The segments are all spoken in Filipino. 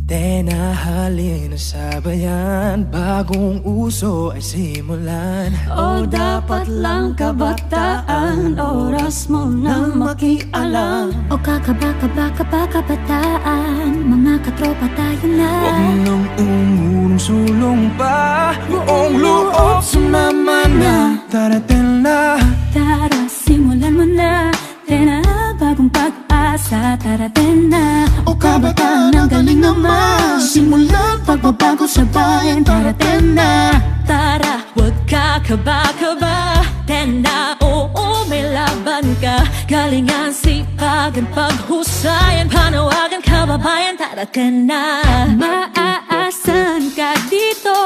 Tenahali na sabayan, bagong uso ay simulan. O dapat lang kabataan, oras mo na makialam. O kabataan, mga katropa tayo na. Huwag nang umurong-sulong pa, buong loob sumama na. Darating na, Tara, simulan mo na. Tena, bagong pag-asa, tarating na. O kabataan, ang galing naman. Simulan pagbabago sa bayan, darating na. Tara, huwag ka kaba-kaba. Tena, oo, may laban ka. Galingan, sipagan, paghusayan, panawagan, kababayan, tarating na. Maaasahan ka dito,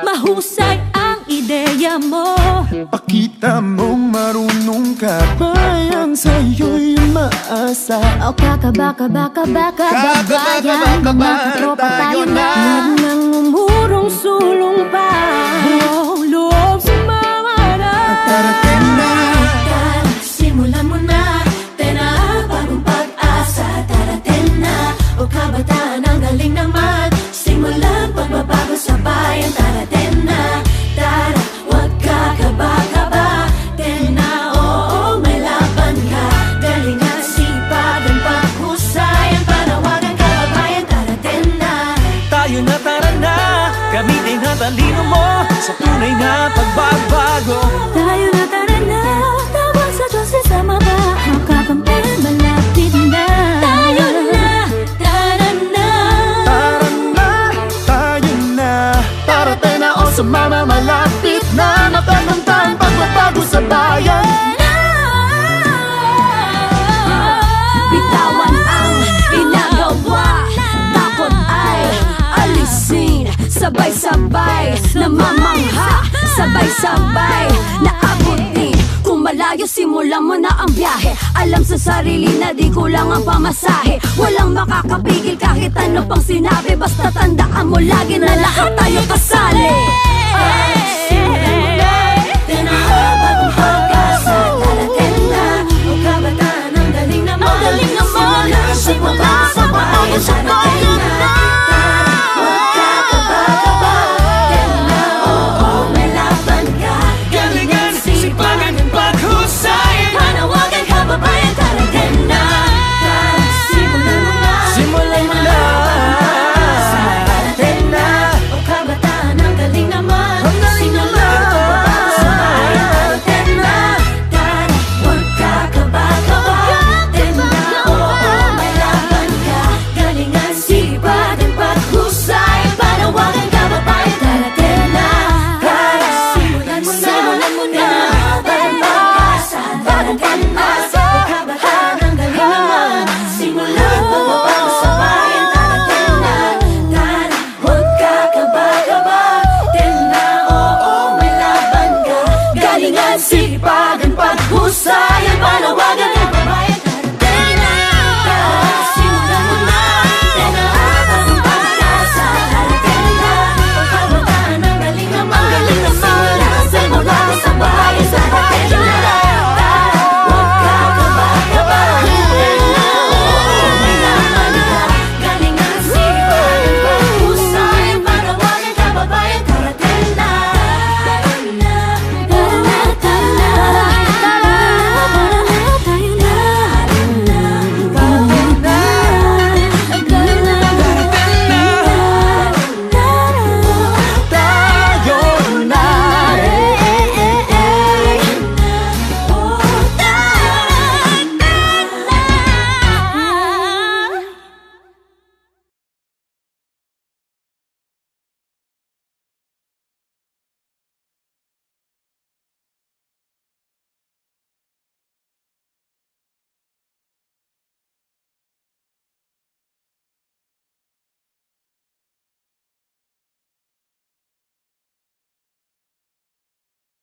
mahusay ang ideya mo. Pakita mong marunong ka, bayang sa'yo'y maasa. O kababayan, mga katropa tayo na. Huwag nang umurong-sulong pa, buong loob sumama na. Darating na, Tara, simulan mo na. Tena, bagong pag-asa, darating na. O kabataan, ang galing naman. Simulan pagbabago sa bayan, darating na. Tara, huwag ka kaba-kaba. Tena, oo, may laban ka. Galingan, sipagan, paghusayan, panawagan, kababayan, darating na. tayo na, tara na. Gamitin ang talino mo sa tunay na pagbabago. Tayo na, tara na. Tawag sa Diyos, isama ba? Makakampi, malapit na. Tayo na, tara na. tara na, tayo na. Darating na, o sumama, malapit na. Nakamantang pagbabago sa bayan. Bitawan ang ginagawa, takot ay alisin. Sabay-sabay namamangha, sabay-sabay naabutin. Kung malayo, simulan mo na ang biyahe. Alam sa sarili na di kulang ang pamasahe. Walang makakapigil kahit ano pang sinabi. Basta tandaan mo lagi na lahat tayo kasali. Bagong pag-asa, darating na. O kabataan, ang galing naman. Simulan sa bayan, darating na.